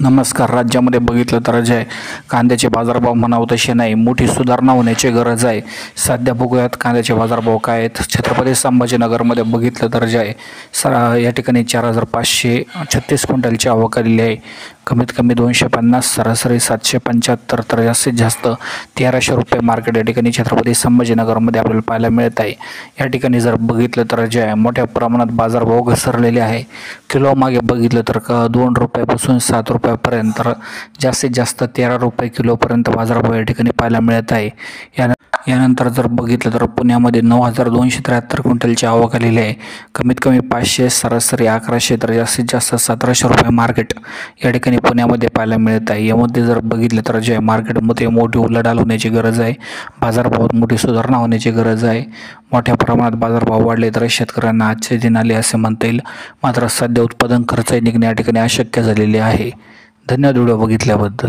नमस्कार. राज्यामध्ये बघितलं तर जे कांद्याचे बाजारभाव म्हणावं तसे नाही, मोठी सुधारणा होण्याची गरज आहे. सध्या बघूयात कांद्याचे बाजारभाव काय आहेत. छत्रपती संभाजीनगरमध्ये बघितलं तर जे आहे या ठिकाणी 4,536 क्विंटलची आवक आलेली आहे. कमीत कमी 250, सरासरी 775, तर जास्तीत जास्त 1,300 रुपये मार्केट या ठिकाणी छत्रपती संभाजीनगरमध्ये आपल्याला पाहायला मिळत आहे. या ठिकाणी जर बघितलं तर जे आहे मोठ्या प्रमाणात बाजारभाव घसरलेले आहे. किलो मागे बघितलं तर 2 रुपयापासून 7 रुपयापर्यंत, तर जास्तीत जास्त 13 रुपये किलोपर्यंत बाजारभाव या ठिकाणी पाहायला मिळत आहे. यानंतर जर बघितलं तर पुण्यामध्ये 9,273 क्विंटलची आवक आलेली आहे. कमीत कमी 500, सरासरी 1100, तर जास्तीत जास्त 1,700 रुपये मार्केट या ठिकाणी पुण्यामध्ये पाहायला मिळत आहे. यामध्ये जर बघितलं तर जे मार्केटमध्ये मोठी उलाढाल होण्याची गरज आहे. बाजारभावात मोठी सुधारणा होण्याची गरज आहे. मोठ्या प्रमाणात बाजारभाव वाढले तर शेतकऱ्यांना आजचे दिन आले असे म्हणता येईल. मात्र सध्या उत्पादन खर्च निघणे या ठिकाणी अशक्य झालेले आहे. धन्यवाद व्हिडिओ बघितल्याबद्दल.